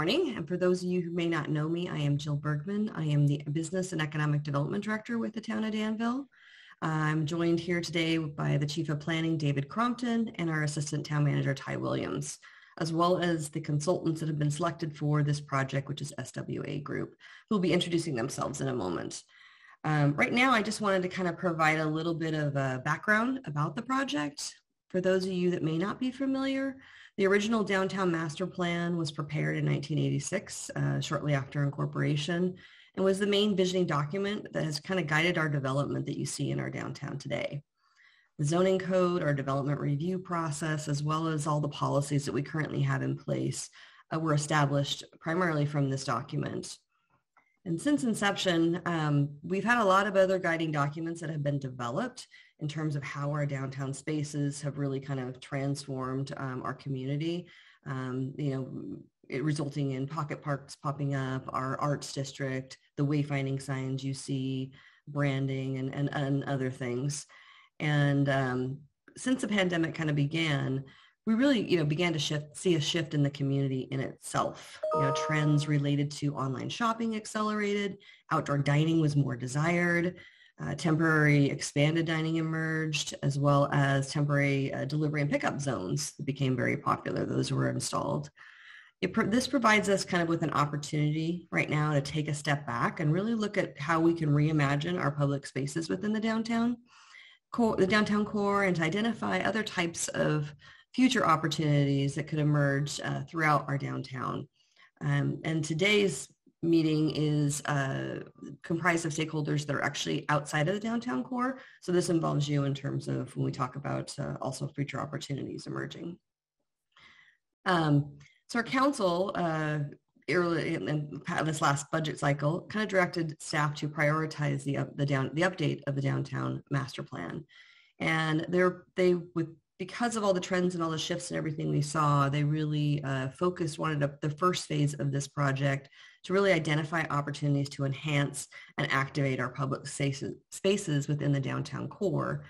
Morning, and for those of you who may not know me, I am Jill Bergman. I am the Business and Economic Development Director with the town of Danville. I'm joined here today by the Chief of Planning, David Crompton, and our Assistant Town Manager, Ty Williams, as well as the consultants that have been selected for this project, which is SWA Group, who will be introducing themselves in a moment. Right now, I just wanted to kind of provide a little bit of a background about the project. For those of you that may not be familiar, the original Downtown Master Plan was prepared in 1986, shortly after incorporation, and was the main visioning document that has kind of guided our development that you see in our downtown today. The zoning code, our development review process, as well as all the policies that we currently have in place were established primarily from this document. And since inception, we've had a lot of other guiding documents that have been developed in terms of how our downtown spaces have really kind of transformed our community, resulting in pocket parks popping up, our arts district, the wayfinding signs you see, branding, and other things. And since the pandemic kind of began, we really, began to see a shift in the community in itself. Trends related to online shopping accelerated, outdoor dining was more desired, temporary expanded dining emerged, as well as temporary delivery and pickup zones became very popular. Those were installed. This provides us kind of with an opportunity right now to take a step back and really look at how we can reimagine our public spaces within the downtown core, and to identify other types of future opportunities that could emerge throughout our downtown. And today's meeting is comprised of stakeholders that are actually outside of the downtown core. So this involves you in terms of when we talk about also future opportunities emerging. So our council early in this last budget cycle kind of directed staff to prioritize the update of the downtown master plan. And because of all the trends and all the shifts and everything we saw, they really wanted the first phase of this project to really identify opportunities to enhance and activate our public spaces within the downtown core,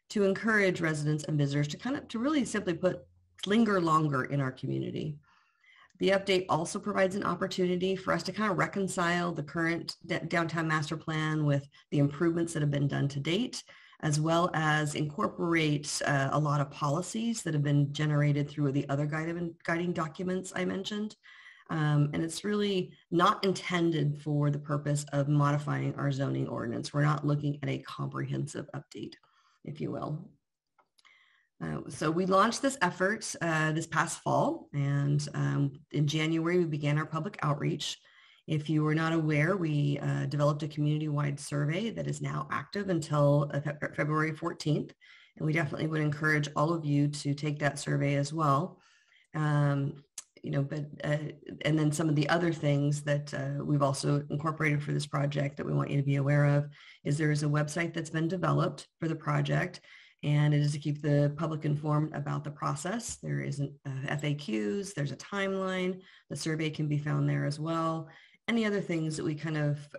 to encourage residents and visitors to really simply put, linger longer in our community. The update also provides an opportunity for us to kind of reconcile the current downtown master plan with the improvements that have been done to date, as well as incorporate a lot of policies that have been generated through the other guiding documents I mentioned. And it's really not intended for the purpose of modifying our zoning ordinance. We're not looking at a comprehensive update, if you will. So we launched this effort this past fall, and in January, we began our public outreach. If you were not aware, we developed a community-wide survey that is now active until February 14th. And we definitely would encourage all of you to take that survey as well. And then some of the other things that we've also incorporated for this project that we want you to be aware of is there is a website that's been developed for the project, and it is to keep the public informed about the process. There is FAQs, there's a timeline, the survey can be found there as well. Any other things that we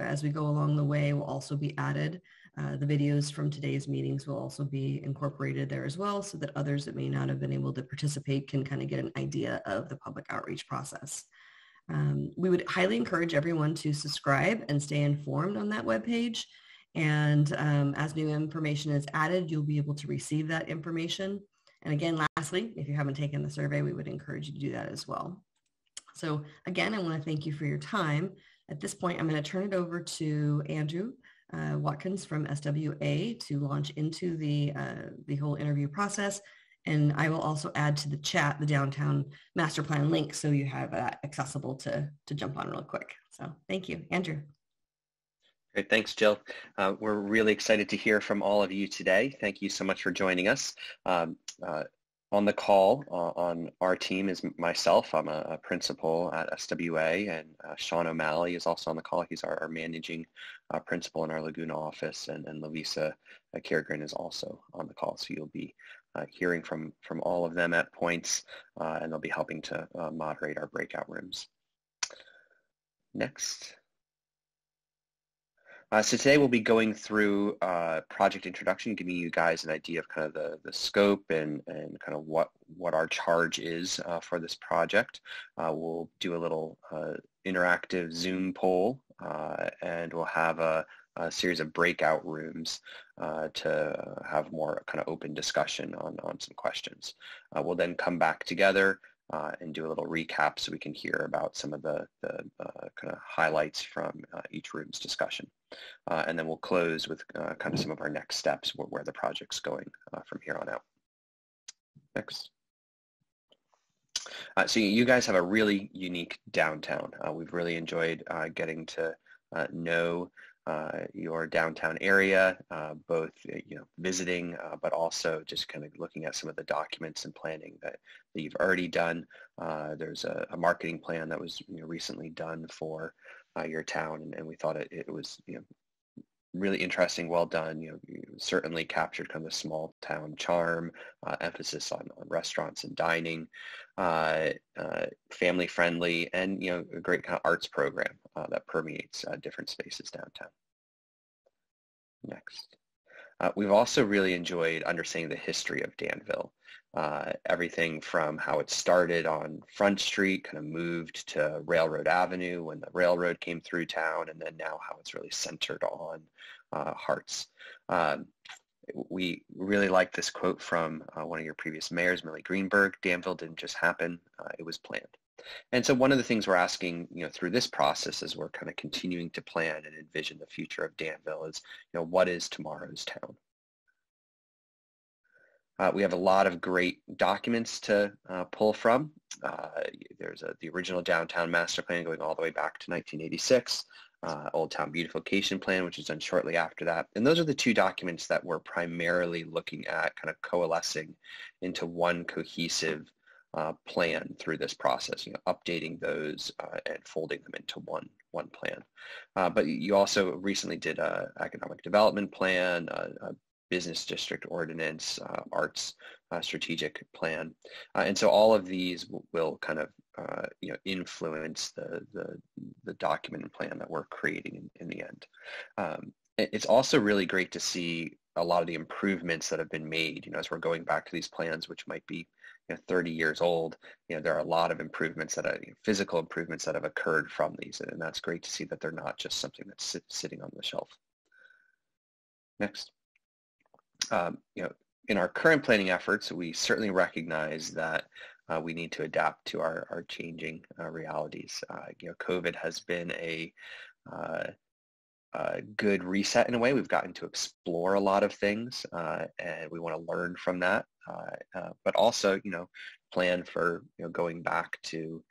as we go along the way, will also be added. The videos from today's meetings will also be incorporated there as well, so that others that may not have been able to participate can kind of get an idea of the public outreach process. We would highly encourage everyone to subscribe and stay informed on that webpage. And as new information is added, you'll be able to receive that information. And again, lastly, if you haven't taken the survey, we would encourage you to do that as well. So again, I want to thank you for your time. At this point, I'm going to turn it over to Andrew Watkins from SWA to launch into the whole interview process. And I will also add to the chat the downtown master plan link, so you have that accessible to jump on real quick. So thank you, Andrew. Great, thanks, Jill. We're really excited to hear from all of you today. Thank you so much for joining us. On the call on our team is myself. I'm a principal at SWA, and Sean O'Malley is also on the call. He's our managing principal in our Laguna office, and Lavisa Kerrigan is also on the call. So you'll be hearing from all of them at points, and they'll be helping to moderate our breakout rooms. Next. So today we'll be going through project introduction, giving you guys an idea of kind of the scope and kind of what our charge is for this project. We'll do a little interactive Zoom poll, and we'll have a series of breakout rooms to have more kind of open discussion on some questions. We'll then come back together and do a little recap so we can hear about some of the kind of highlights from each room's discussion. And then we'll close with kind of some of our next steps, where the project's going from here on out. Next. So you guys have a really unique downtown. We've really enjoyed getting to know your downtown area, both visiting, but also just kind of looking at some of the documents and planning that you've already done. There's a marketing plan that was recently done for your town, and we thought it was really interesting, well done. You certainly captured kind of the small town charm, emphasis on restaurants and dining, family friendly, and a great kind of arts program that permeates different spaces downtown. Next. We've also really enjoyed understanding the history of Danville. Everything from how it started on Front Street, kind of moved to Railroad Avenue when the railroad came through town, and then now how it's really centered on Hearts. We really like this quote from one of your previous mayors, Millie Greenberg: "Danville didn't just happen, it was planned." And so one of the things we're asking, through this process as we're kind of continuing to plan and envision the future of Danville is, what is tomorrow's town? We have a lot of great documents to pull from. There's the original downtown master plan going all the way back to 1986, Old Town Beautification Plan, which was done shortly after that. And those are the two documents that we're primarily looking at kind of coalescing into one cohesive plan through this process, updating those and folding them into one plan. But you also recently did an economic development plan, a business district ordinance, arts strategic plan. And so all of these will kind of influence the document and plan that we're creating in the end. It's also really great to see a lot of the improvements that have been made, as we're going back to these plans, which might be 30 years old. There are a lot of improvements that are physical improvements that have occurred from these, and that's great to see that they're not just something that's sitting on the shelf. Next. In our current planning efforts, we certainly recognize that we need to adapt to our changing realities. COVID has been a good reset in a way. We've gotten to explore a lot of things, and we want to learn from that, but also, plan for going back to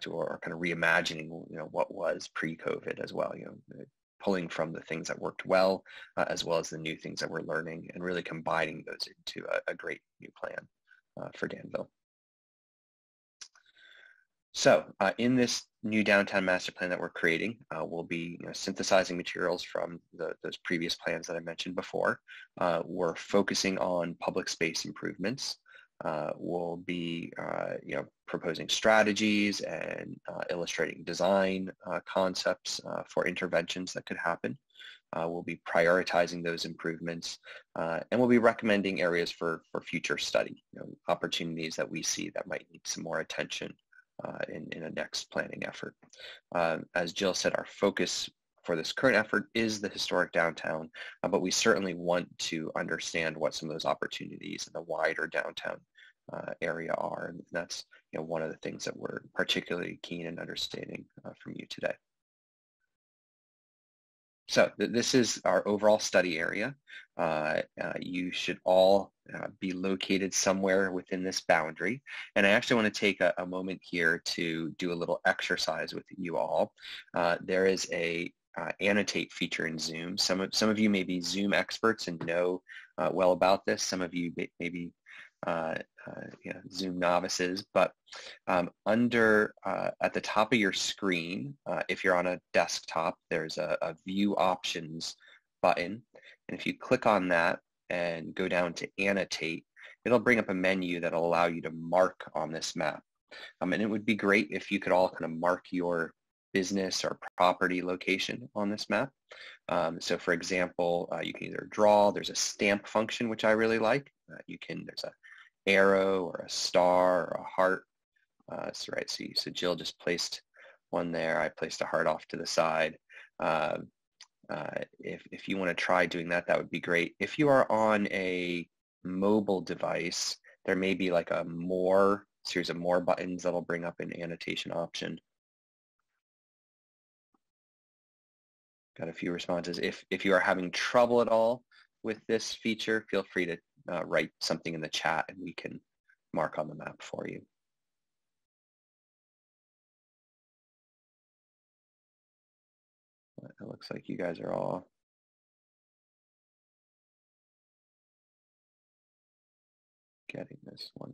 or kind of reimagining, what was pre-COVID as well. Pulling from the things that worked well, as well as the new things that we're learning, and really combining those into a great new plan for Danville. So in this new downtown master plan that we're creating, we'll be synthesizing materials from those previous plans that I mentioned before. We're focusing on public space improvements. We'll be proposing strategies and illustrating design concepts for interventions that could happen. We'll be prioritizing those improvements, and we'll be recommending areas for future study, opportunities that we see that might need some more attention in a next planning effort. As Jill said, our focus for this current effort is the historic downtown, but we certainly want to understand what some of those opportunities in the wider downtown area are, and that's one of the things that we're particularly keen in understanding from you today. So this is our overall study area. You should all be located somewhere within this boundary. And I actually want to take a moment here to do a little exercise with you all. There is a annotate feature in Zoom. Some of you may be Zoom experts and know well about this. Some of you may be Zoom novices, but under at the top of your screen, if you're on a desktop, there's a view options button, and if you click on that and go down to annotate, it'll bring up a menu that'll allow you to mark on this map. And it would be great if you could all kind of mark your business or property location on this map. So for example, you can either draw, there's a stamp function, which I really like. There's a arrow or a star or a heart. So Jill just placed one there. I placed a heart off to the side. If you want to try doing that, that would be great. If you are on a mobile device, there may be like a series of more buttons that'll bring up an annotation option. Got a few responses. If you are having trouble at all with this feature, feel free to write something in the chat and we can mark on the map for you. It looks like you guys are all getting this one.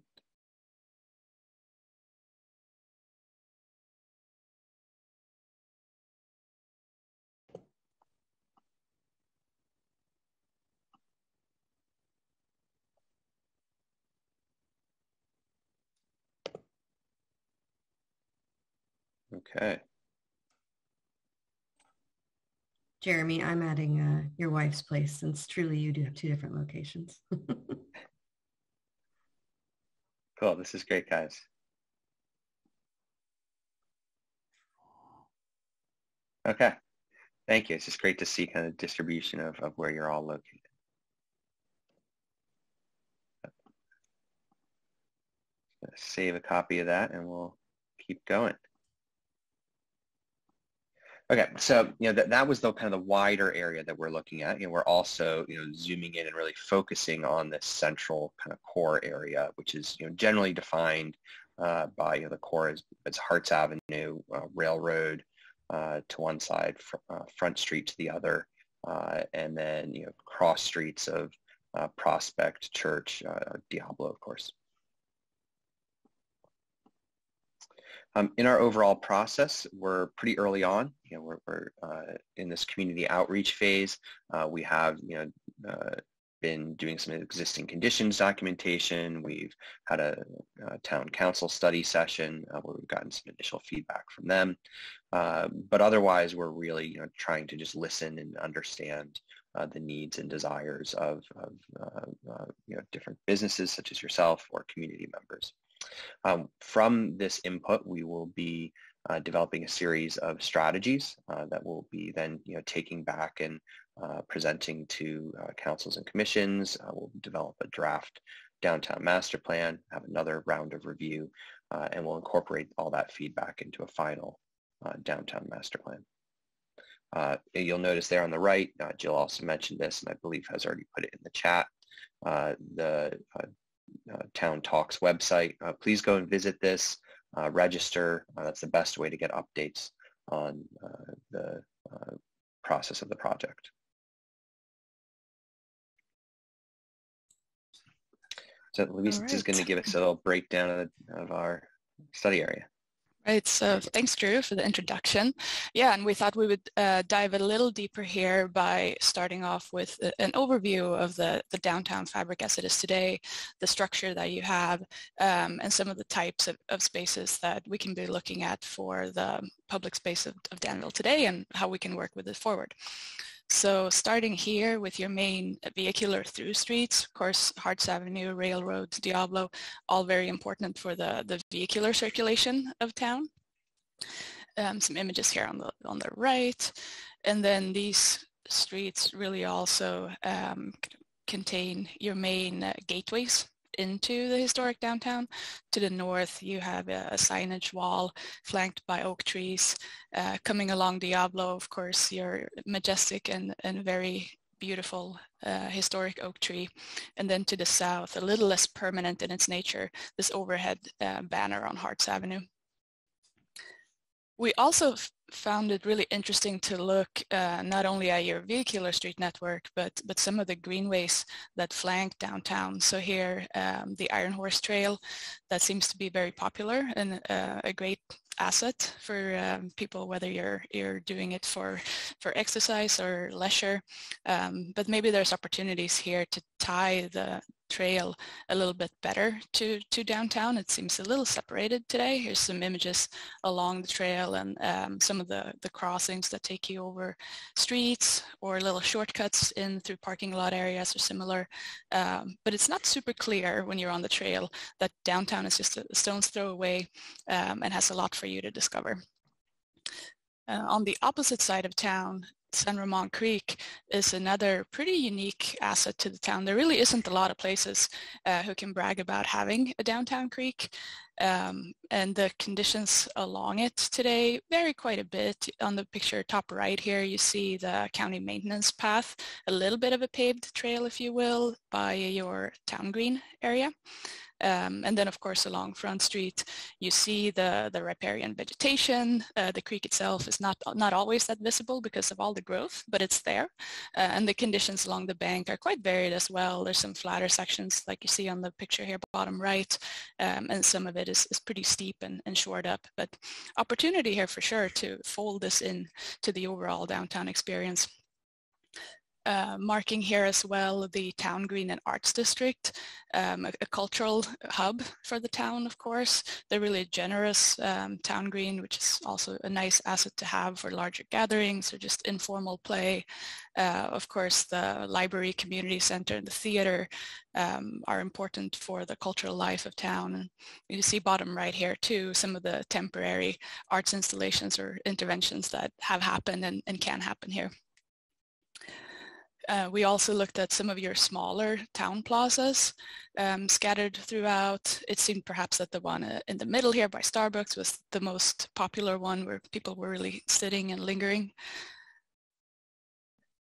Okay. Jeremy, I'm adding your wife's place since truly you do have two different locations. Cool. This is great, guys. Okay. Thank you. It's just great to see kind of distribution of where you're all located. Save a copy of that and we'll keep going. Okay, so that was the kind of the wider area that we're looking at. We're also zooming in and really focusing on this central kind of core area, which is generally defined by the core as Harts Avenue, Railroad to one side, Front Street to the other, and then cross streets of Prospect, Church, Diablo, of course. In our overall process, we're pretty early on. We're in this community outreach phase. We have been doing some existing conditions documentation. We've had a town council study session where we've gotten some initial feedback from them. But otherwise, we're really trying to just listen and understand the needs and desires of different businesses such as yourself or community members. From this input, we will be developing a series of strategies that we'll be then taking back and presenting to councils and commissions. We'll develop a draft downtown master plan, have another round of review, and we'll incorporate all that feedback into a final downtown master plan. You'll notice there on the right, Jill also mentioned this, and I believe has already put it in the chat, the Town Talks website. Please go and visit this, register. That's the best way to get updates on the process of the project. So Louise is going to give us a little breakdown of our study area. Right, so thanks, Drew, for the introduction. Yeah, and we thought we would dive a little deeper here by starting off with an overview of the downtown fabric as it is today, the structure that you have, and some of the types of spaces that we can be looking at for the public space of Danville today and how we can work with it forward. So starting here with your main vehicular through streets, of course, Harts Avenue, Railroad, Diablo, all very important for the vehicular circulation of town. Some images here on the right. And then these streets really also contain your main gateways into the historic downtown. To the north, you have a signage wall flanked by oak trees. Coming along Diablo, of course, your majestic and very beautiful historic oak tree. And then to the south, a little less permanent in its nature, this overhead banner on Harts Avenue. We also found it really interesting to look not only at your vehicular street network, but some of the greenways that flank downtown. So here, the Iron Horse Trail, that seems to be very popular and a great asset for people, whether you're doing it for exercise or leisure. But maybe there's opportunities here to tie trail a little bit better to downtown. It seems a little separated today. Here's some images along the trail and some of the crossings that take you over streets or little shortcuts in through parking lot areas or similar. But it's not super clear when you're on the trail that downtown is just a stone's throw away and has a lot for you to discover. On the opposite side of town, San Ramon Creek is another pretty unique asset to the town. There really isn't a lot of places who can brag about having a downtown creek, and the conditions along it today vary quite a bit. On the picture top right here, you see the county maintenance path, a little bit of a paved trail, if you will, by your town green area. And then, of course, along Front Street, you see the riparian vegetation. The creek itself is not always that visible because of all the growth, but it's there. And the conditions along the bank are quite varied as well. There's some flatter sections, like you see on the picture here, bottom right, and some of it is pretty steep and shored up. But opportunity here for sure to fold this in to the overall downtown experience. Marking here as well the Town Green and Arts District, a cultural hub for the town, of course. They're really generous Town Green, which is also a nice asset to have for larger gatherings or just informal play. Of course, the library, community center, and the theater are important for the cultural life of town. And you see bottom right here too, some of the temporary arts installations or interventions that have happened and can happen here. We also looked at some of your smaller town plazas scattered throughout. It seemed perhaps that the one in the middle here by Starbucks was the most popular one where people were really sitting and lingering.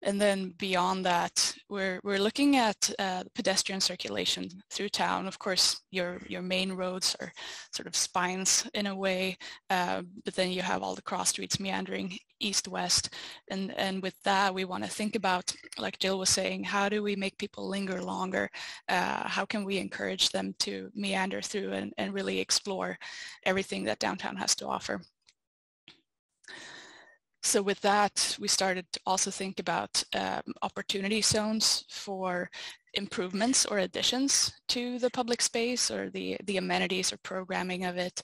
And then beyond that, we're looking at pedestrian circulation through town. Of course, your main roads are sort of spines in a way, but then you have all the cross streets meandering east-west. And with that, we want to think about, like Jill was saying, how do we make people linger longer? How can we encourage them to meander through and really explore everything that downtown has to offer? So with that, we started to also think about opportunity zones for improvements or additions to the public space or the amenities or programming of it.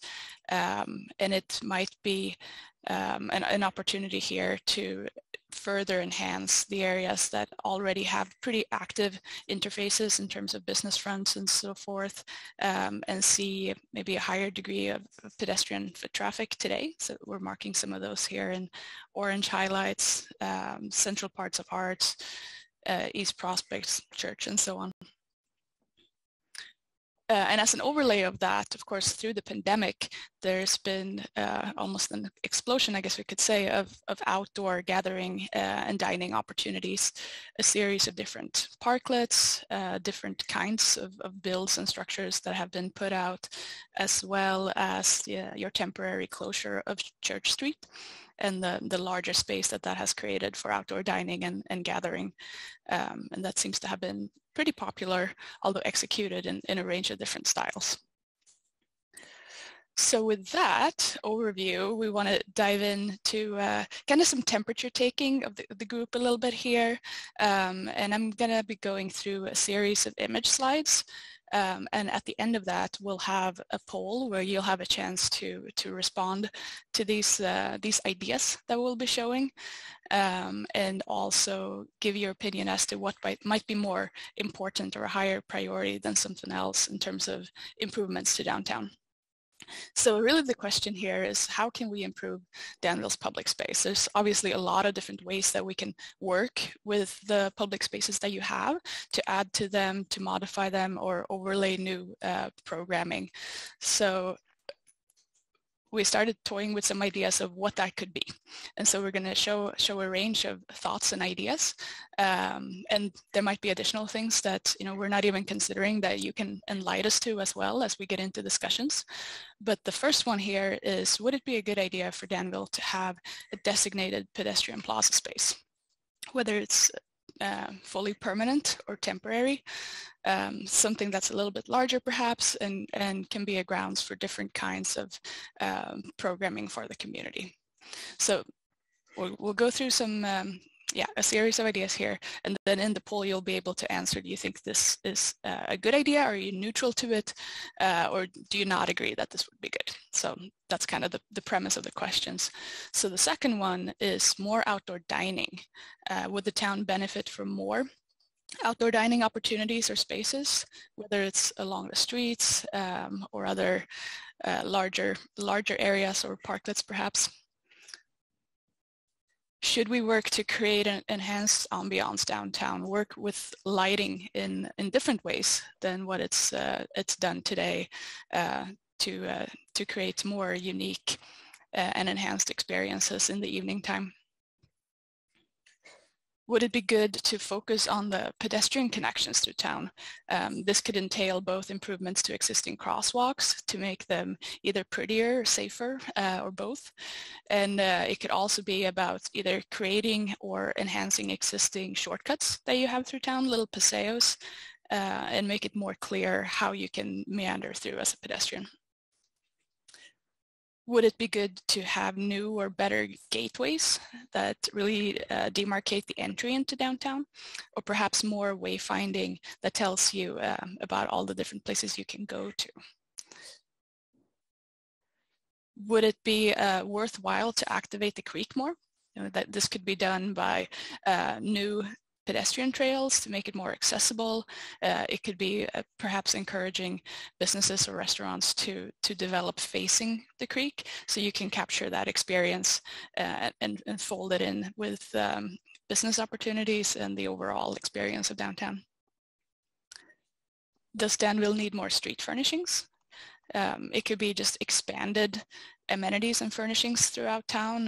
And it might be an opportunity here to further enhance the areas that already have pretty active interfaces in terms of business fronts and so forth, and see maybe a higher degree of pedestrian foot traffic today. So we're marking some of those here in orange highlights, central parts of Arts, East Prospect Church, and so on. And as an overlay of that, of course, through the pandemic, there's been almost an explosion, I guess we could say, of outdoor gathering and dining opportunities, a series of different parklets, different kinds of builds and structures that have been put out, as well as your temporary closure of Church Street and the larger space that has created for outdoor dining and gathering. And that seems to have been pretty popular, although executed in a range of different styles. So with that overview, we want to dive into kind of some temperature taking of the group a little bit here. And I'm going to be going through a series of image slides. And at the end of that, we'll have a poll where you'll have a chance to respond to these ideas that we'll be showing, and also give your opinion as to what might be more important or a higher priority than something else in terms of improvements to downtown. So really the question here is, how can we improve Danville's public space? There's obviously a lot of different ways that we can work with the public spaces that you have to add to them, to modify them, or overlay new programming. So we started toying with some ideas of what that could be. And so we're going to show a range of thoughts and ideas. And there might be additional things that, we're not even considering that you can enlighten us to as well as we get into discussions. But the first one here is, would it be a good idea for Danville to have a designated pedestrian plaza space? Whether it's fully permanent or temporary, something that's a little bit larger perhaps, and can be a grounds for different kinds of programming for the community. So we'll go through some yeah, a series of ideas here. And then in the poll, you'll be able to answer, do you think this is a good idea? Are you neutral to it? Or do you not agree that this would be good? So that's kind of the premise of the questions. So the second one is more outdoor dining. Would the town benefit from more outdoor dining opportunities or spaces, whether it's along the streets or other larger areas or parklets perhaps? Should we work to create an enhanced ambiance downtown, work with lighting in different ways than what it's done today to create more unique and enhanced experiences in the evening time? Would it be good to focus on the pedestrian connections through town? This could entail both improvements to existing crosswalks to make them either prettier, safer, or both. And it could also be about either creating or enhancing existing shortcuts that you have through town, little paseos, and make it more clear how you can meander through as a pedestrian. Would it be good to have new or better gateways that really demarcate the entry into downtown, or perhaps more wayfinding that tells you about all the different places you can go to? Would it be worthwhile to activate the creek more? You know, that this could be done by new pedestrian trails to make it more accessible. It could be perhaps encouraging businesses or restaurants to develop facing the creek so you can capture that experience and fold it in with business opportunities and the overall experience of downtown. Does Danville need more street furnishings? It could be just expanded amenities and furnishings throughout town,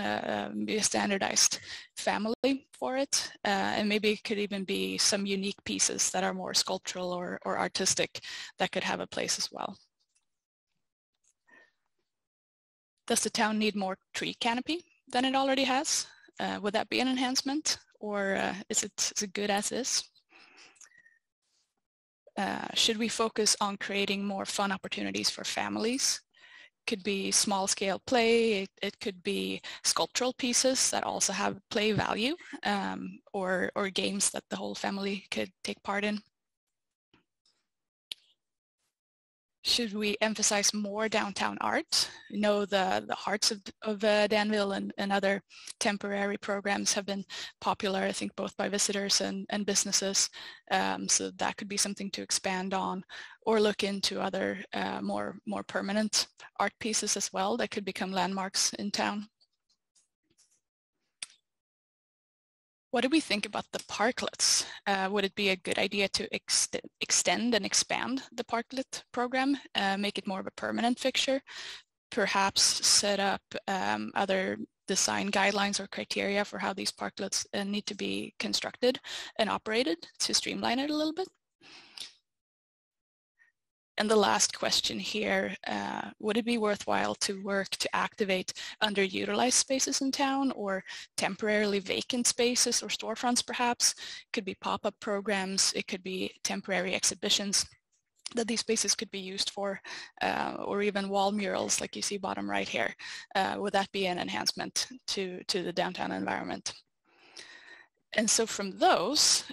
be a standardized family for it, and maybe it could even be some unique pieces that are more sculptural or artistic that could have a place as well. Does the town need more tree canopy than it already has? Would that be an enhancement, or is it good as is? Should we focus on creating more fun opportunities for families? Could be small scale play, it could be sculptural pieces that also have play value, or games that the whole family could take part in. Should we emphasize more downtown art? You know, the Hearts of Danville and other temporary programs have been popular, I think, both by visitors and businesses. So that could be something to expand on, or look into other more permanent art pieces as well that could become landmarks in town. What do we think about the parklets? Would it be a good idea to extend and expand the parklet program, make it more of a permanent fixture, perhaps set up other design guidelines or criteria for how these parklets need to be constructed and operated to streamline it a little bit? And the last question here, would it be worthwhile to work to activate underutilized spaces in town, or temporarily vacant spaces or storefronts perhaps? It could be pop-up programs, it could be temporary exhibitions that these spaces could be used for, or even wall murals like you see bottom right here. Would that be an enhancement to the downtown environment? And so from those,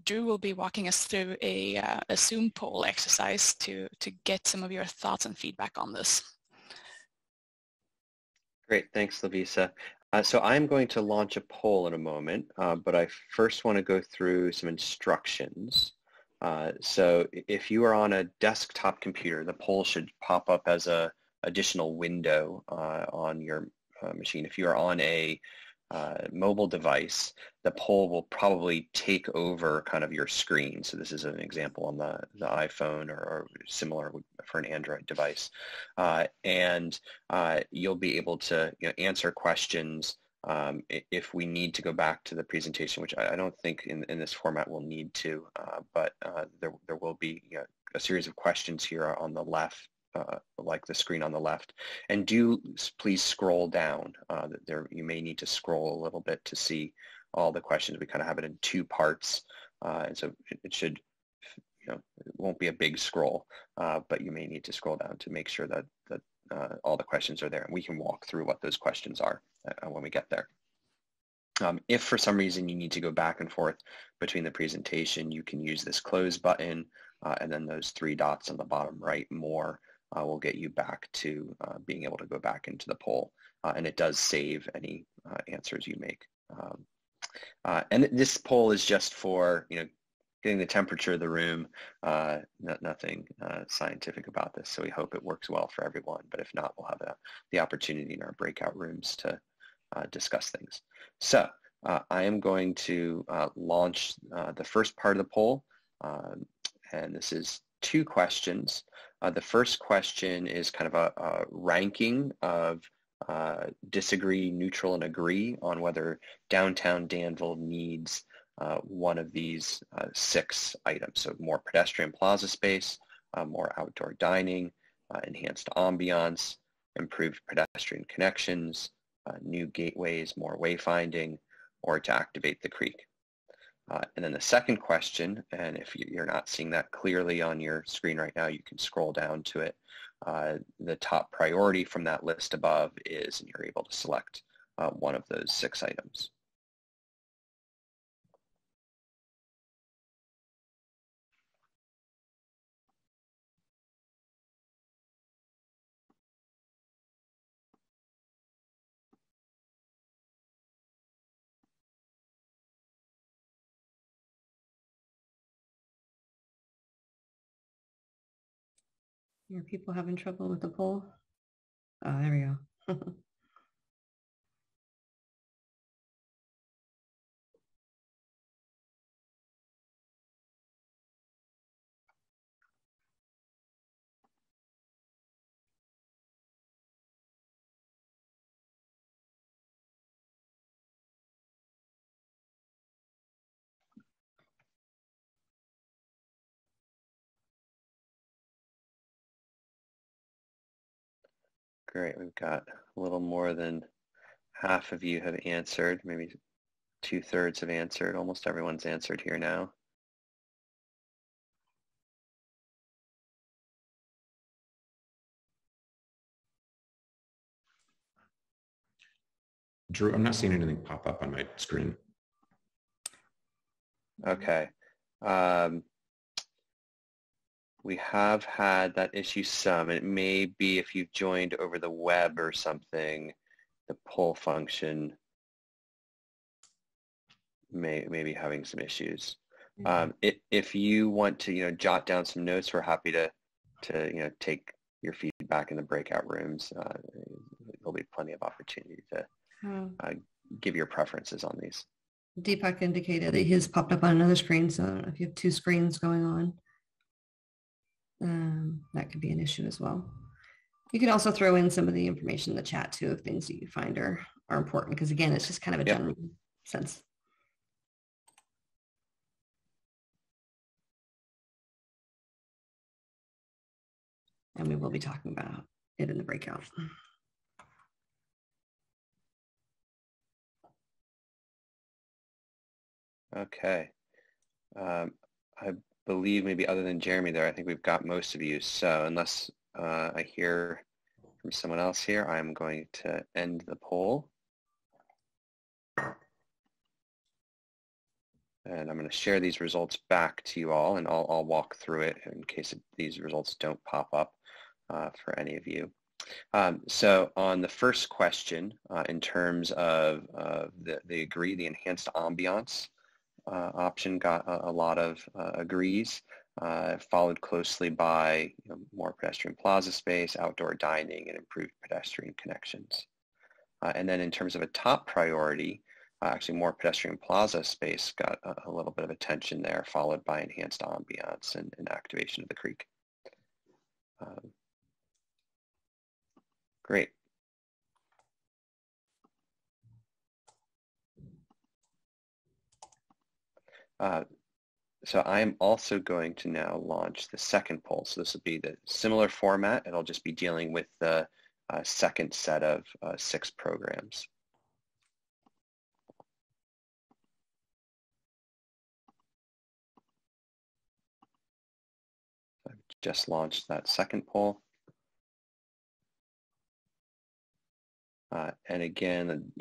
Drew will be walking us through a Zoom poll exercise to get some of your thoughts and feedback on this. Great, thanks, Lovisa. So I'm going to launch a poll in a moment, but I first want to go through some instructions. So if you are on a desktop computer, the poll should pop up as an additional window on your machine. If you are on a mobile device, the poll will probably take over kind of your screen. So this is an example on the iPhone or similar for an Android device. And you'll be able to answer questions if we need to go back to the presentation, which I don't think in this format we'll need to, but there will be a series of questions here on the left, like the screen on the left, and do please scroll down. There you may need to scroll a little bit to see all the questions. We kind of have it in two parts, and so it should, it won't be a big scroll, but you may need to scroll down to make sure that all the questions are there, and we can walk through what those questions are when we get there. If for some reason you need to go back and forth between the presentation, you can use this close button, and then those three dots on the bottom right, more, will get you back to being able to go back into the poll. And it does save any answers you make. And this poll is just for, getting the temperature of the room. Nothing scientific about this, so we hope it works well for everyone. But if not, we'll have the opportunity in our breakout rooms to discuss things. So I am going to launch the first part of the poll, and this is 2 questions. The first question is kind of a ranking of disagree, neutral, and agree on whether downtown Danville needs one of these 6 items. So more pedestrian plaza space, more outdoor dining, enhanced ambiance, improved pedestrian connections, new gateways, more wayfinding, or to activate the creek. And then the second question, and if you're not seeing that clearly on your screen right now, you can scroll down to it. The top priority from that list above is, and you're able to select one of those 6 items. Are people having trouble with the poll? Oh, there we go. Great, we've got a little more than half of you have answered, maybe 2/3 have answered. Almost everyone's answered here now. Drew, I'm not seeing anything pop up on my screen. Okay. We have had that issue some. It may be if you've joined over the web or something, the poll function may be having some issues. If you want to, jot down some notes, we're happy to take your feedback in the breakout rooms. There'll be plenty of opportunity to give your preferences on these. Deepak indicated that his popped up on another screen, so I don't know if you have 2 screens going on. That could be an issue as well. You can also throw in some of the information in the chat too, of things that you find are important, because again, it's just kind of a general sense. And we will be talking about it in the breakout. Okay. I believe maybe other than Jeremy there, I think we've got most of you. So unless I hear from someone else here, I'm going to end the poll. And I'm going to share these results back to you all, and I'll walk through it in case these results don't pop up for any of you. So on the first question, in terms of the agree, the enhanced ambiance option got a lot of agrees, followed closely by more pedestrian plaza space, outdoor dining, and improved pedestrian connections. And then in terms of a top priority, actually more pedestrian plaza space got a little bit of attention there, followed by enhanced ambiance and activation of the creek. Great. So I'm also going to now launch the second poll. So this will be the similar format. It'll just be dealing with the second set of 6 programs. I've just launched that second poll. And again,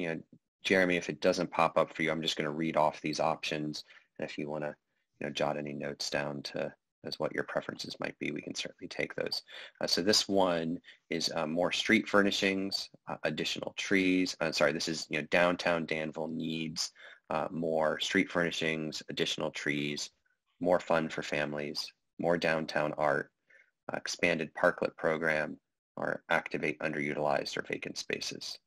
Jeremy, if it doesn't pop up for you, I'm just going to read off these options. And if you want to jot any notes down to as what your preferences might be, we can certainly take those. So this one is more street furnishings, additional trees. Sorry, this is downtown Danville needs more street furnishings, additional trees, more fun for families, more downtown art, expanded parklet program, or activate underutilized or vacant spaces.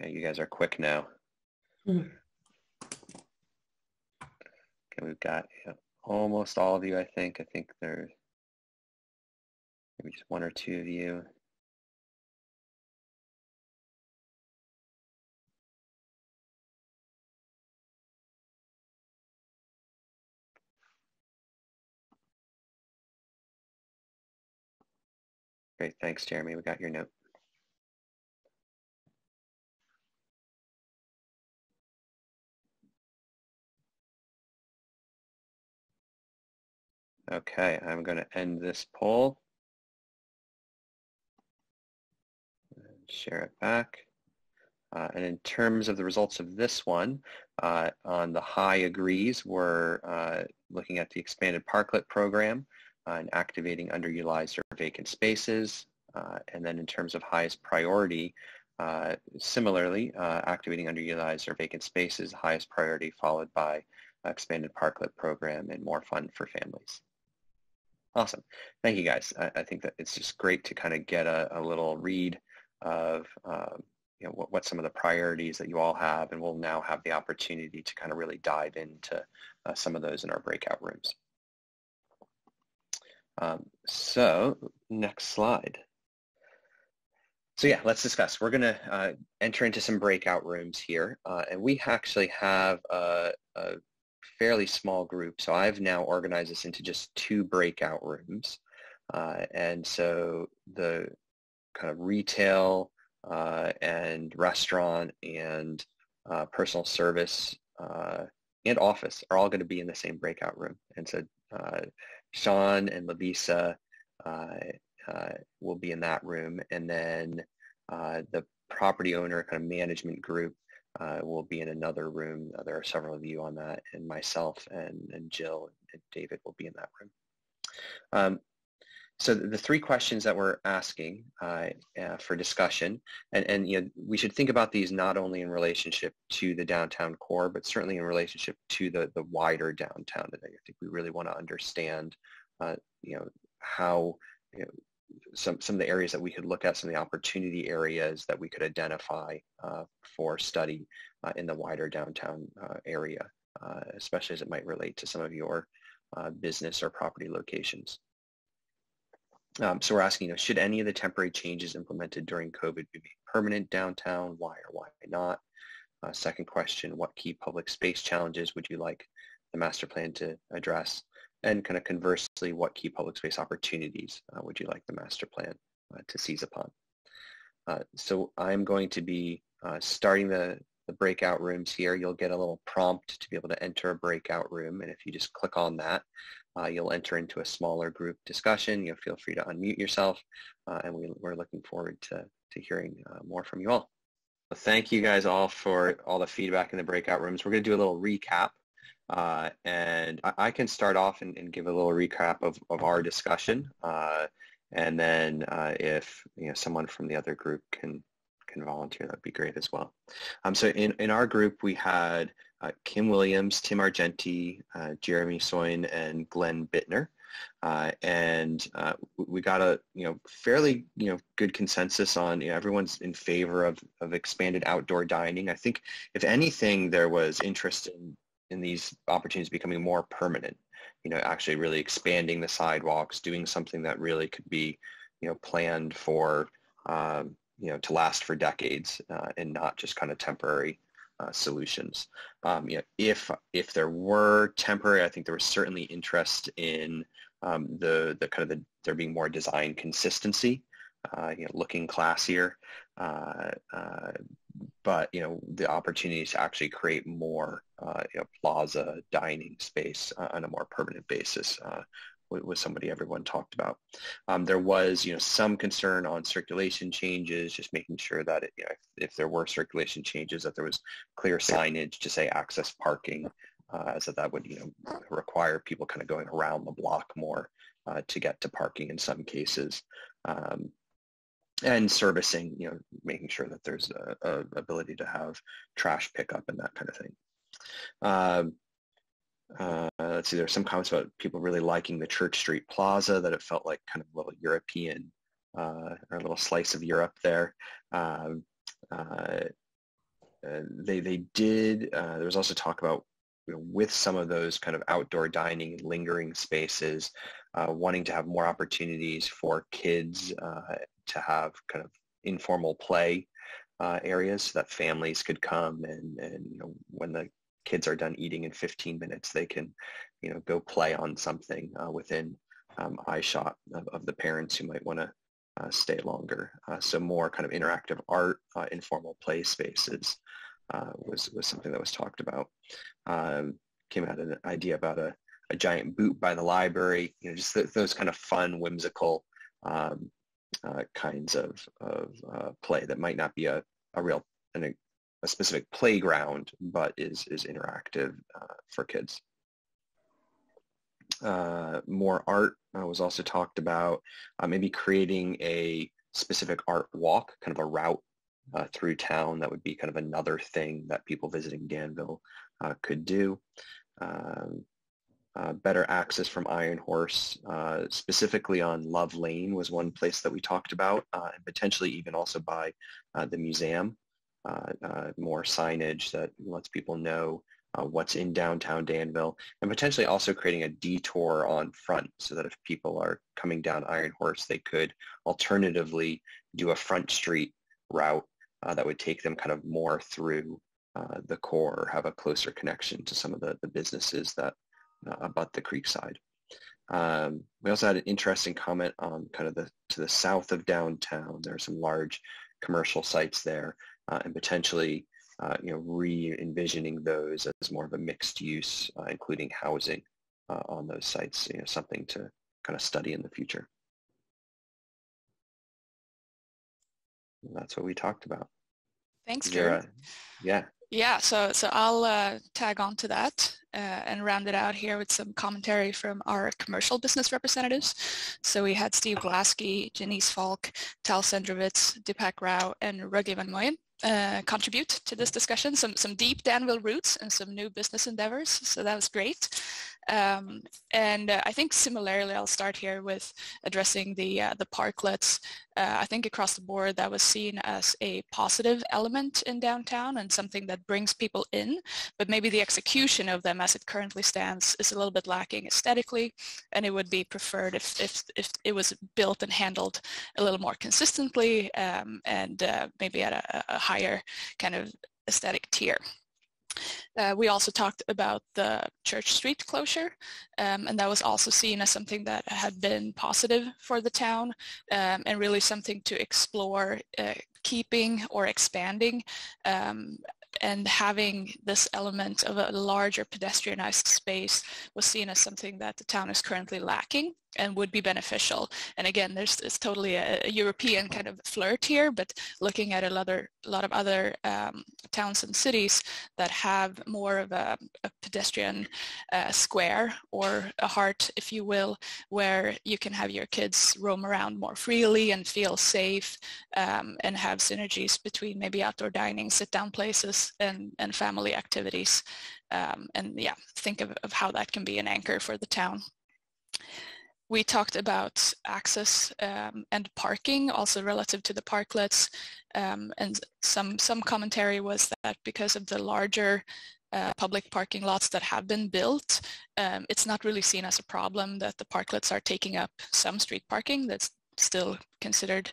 Okay, you guys are quick now. Mm-hmm. Okay, we've got almost all of you, I think. I think there's maybe just one or two of you. Great, thanks, Jeremy. We got your note. Okay, I'm going to end this poll and share it back. And in terms of the results of this one, on the high agrees, we're looking at the expanded parklet program and activating underutilized or vacant spaces. And then in terms of highest priority, similarly, activating underutilized or vacant spaces, highest priority, followed by expanded parklet program and more fun for families. Awesome. Thank you, guys. I think that it's just great to kind of get a little read of what some of the priorities that you all have, and we'll now have the opportunity to kind of really dive into some of those in our breakout rooms. So next slide. So yeah, let's discuss. We're going to enter into some breakout rooms here, and we actually have a fairly small group. So I've now organized this into just 2 breakout rooms. And so the kind of retail and restaurant and personal service and office are all going to be in the same breakout room. And so Sean and Labisa will be in that room. And then the property owner kind of management group will be in another room. There are several of you on that, and myself and Jill and David will be in that room. So the 3 questions that we're asking for discussion, and we should think about these not only in relationship to the downtown core, but certainly in relationship to the wider downtown. And I think we really want to understand, how some of the areas that we could look at, some of the opportunity areas that we could identify for study in the wider downtown area, especially as it might relate to some of your business or property locations. So we're asking, should any of the temporary changes implemented during COVID be made permanent downtown? Why or why not? Second question, what key public space challenges would you like the master plan to address? And kind of conversely, what key public space opportunities would you like the master plan to seize upon? So I'm going to be starting the breakout rooms here. You'll get a little prompt to be able to enter a breakout room. And if you just click on that, you'll enter into a smaller group discussion. You'll feel free to unmute yourself. And we're looking forward to hearing more from you all. So thank you guys all for all the feedback in the breakout rooms. We're going to do a little recap. And I can start off and give a little recap of our discussion. And then if someone from the other group can volunteer, that'd be great as well. So in our group, we had Kim Williams, Tim Argenti, Jeremy Soin, and Glenn Bittner. And we got a fairly good consensus on everyone's in favor of expanded outdoor dining. I think if anything, there was interest in these opportunities becoming more permanent, actually really expanding the sidewalks, doing something that really could be, planned for, to last for decades and not just kind of temporary solutions. If there were temporary, I think there was certainly interest in there being more design consistency, looking classier, but the opportunity to actually create more plaza dining space on a more permanent basis was somebody everyone talked about. There was some concern on circulation changes, just making sure that if there were circulation changes, that there was clear signage to say access parking, so that would require people kind of going around the block more to get to parking in some cases. And servicing, making sure that there's a ability to have trash pickup and that kind of thing. Let's see, there's some comments about people really liking the Church Street Plaza, that it felt like kind of a little European, or a little slice of Europe there. They did, there was also talk about, with some of those kind of outdoor dining, lingering spaces, wanting to have more opportunities for kids to have kind of informal play areas, so that families could come and when the kids are done eating in 15 minutes, they can go play on something within eyeshot of the parents who might want to stay longer. So more kind of interactive art, informal play spaces was something that was talked about. Came out an idea about a giant boot by the library, just those kind of fun, whimsical kinds of play that might not be a specific playground, but is interactive for kids. More art was also talked about, maybe creating a specific art walk, kind of a route through town that would be kind of another thing that people visiting Danville could do. Better access from Iron Horse, specifically on Love Lane was one place that we talked about, and potentially even also by the museum. More signage that lets people know what's in downtown Danville, and potentially also creating a detour on front, so that if people are coming down Iron Horse, they could alternatively do a front street route that would take them kind of more through the core, or have a closer connection to some of the businesses that abut the creek side. We also had an interesting comment on kind of to the south of downtown. There are some large commercial sites there, and potentially re-envisioning those as more of a mixed use, including housing on those sites, something to kind of study in the future. And that's what we talked about. Thanks, Drew. Yeah. Yeah, so I'll tag on to that and round it out here with some commentary from our commercial business representatives. So we had Steve Glaske, Janice Falk, Tal Sendrovitz, Deepak Rao, and Raghav Van Moyen contribute to this discussion, some deep Danville roots and some new business endeavors. So that was great. And I think similarly, I'll start here with addressing the parklets. I think across the board that was seen as a positive element in downtown and something that brings people in, but maybe the execution of them as it currently stands is a little bit lacking aesthetically, and it would be preferred if it was built and handled a little more consistently, and maybe at a higher kind of aesthetic tier. We also talked about the Church Street closure, and that was also seen as something that had been positive for the town, and really something to explore keeping or expanding, and having this element of a larger pedestrianized space was seen as something that the town is currently lacking and would be beneficial. And again, it's totally a European kind of flirt here, but looking at a lot of other towns and cities that have more of a pedestrian square, or a heart, if you will, where you can have your kids roam around more freely and feel safe, and have synergies between maybe outdoor dining, sit-down places, and family activities. And yeah, think of how that can be an anchor for the town. We talked about access and parking, also relative to the parklets, and some commentary was that because of the larger public parking lots that have been built, it's not really seen as a problem that the parklets are taking up some street parking. That's still considered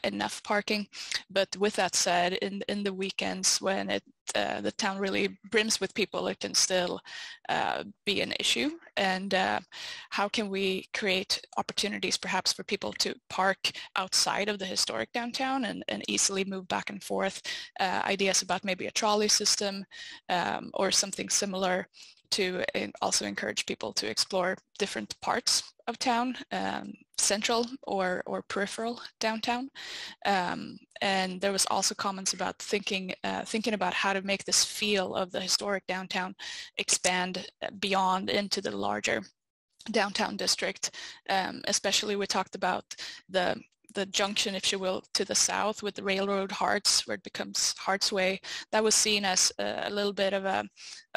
enough parking. But with that said, in the weekends when the town really brims with people, it can still be an issue. And how can we create opportunities perhaps for people to park outside of the historic downtown and easily move back and forth? Ideas about maybe a trolley system or something similar to also encourage people to explore different parts of town, central or peripheral downtown. And there was also comments about thinking about how to make this feel of the historic downtown expand beyond into the larger downtown district. Especially we talked about the junction, if you will, to the south with the railroad Hearts, where it becomes Hearts Way. That was seen as a little bit of a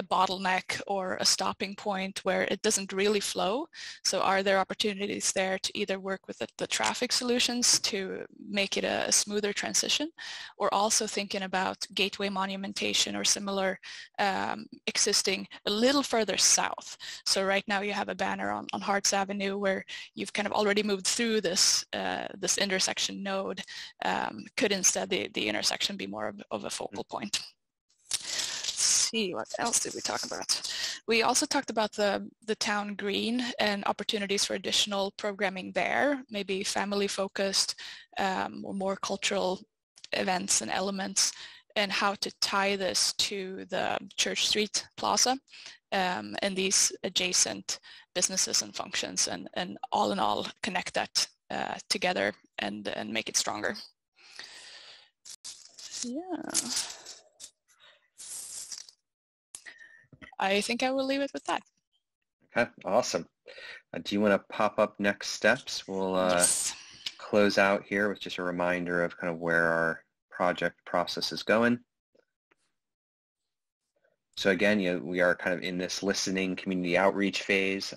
bottleneck or a stopping point where it doesn't really flow. So are there opportunities there to either work with the traffic solutions to make it a smoother transition, or also thinking about gateway monumentation or similar existing a little further south? So right now you have a banner on Hearts Avenue where you've kind of already moved through this intersection node. Could instead the intersection be more of a focal point? Let's see, what else did we talk about? We also talked about the town green and opportunities for additional programming there, maybe family focused or more cultural events and elements, and how to tie this to the Church Street Plaza and these adjacent businesses and functions, and all in all connect that together and make it stronger. Yeah. I think I will leave it with that. Okay, awesome. Do you want to pop up next steps? We'll Yes. close out here with just a reminder of kind of where our project process is going. So again, we are kind of in this listening community outreach phase.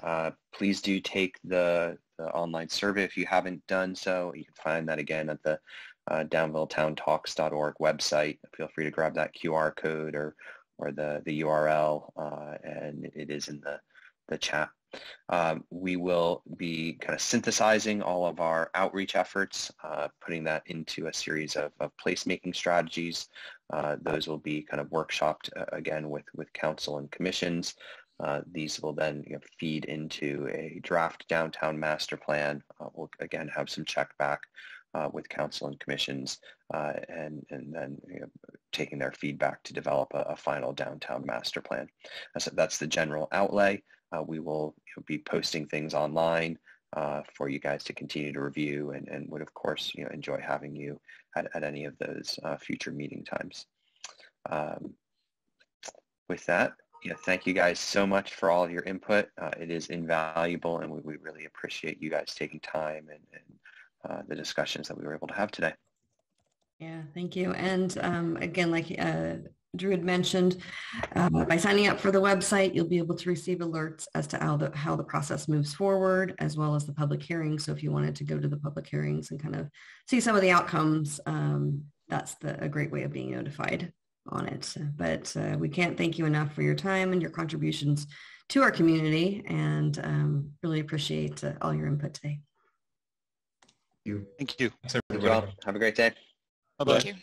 Please do take the online survey if you haven't done so. You can find that again at the DanvilleTownTalks.org website. Feel free to grab that QR code or the URL, and it is in the chat. We will be kind of synthesizing all of our outreach efforts, putting that into a series of placemaking strategies. Those will be kind of workshopped again with council and commissions. These will then feed into a draft downtown master plan. We'll again have some check back with council and commissions, and then taking their feedback to develop a final downtown master plan. So that's the general outlay. We will be posting things online for you guys to continue to review, and would of course enjoy having you at any of those future meeting times. With that, thank you guys so much for all of your input. It is invaluable, and we really appreciate you guys taking time and the discussions that we were able to have today. Yeah, thank you. And again, like Drew had mentioned, by signing up for the website, you'll be able to receive alerts as to how the process moves forward, as well as the public hearings. So if you wanted to go to the public hearings and kind of see some of the outcomes, that's a great way of being notified on it. But we can't thank you enough for your time and your contributions to our community, and really appreciate all your input today. Thank you. Thank you. Thanks, everybody. Well, have a great day. Bye-bye. Thank you.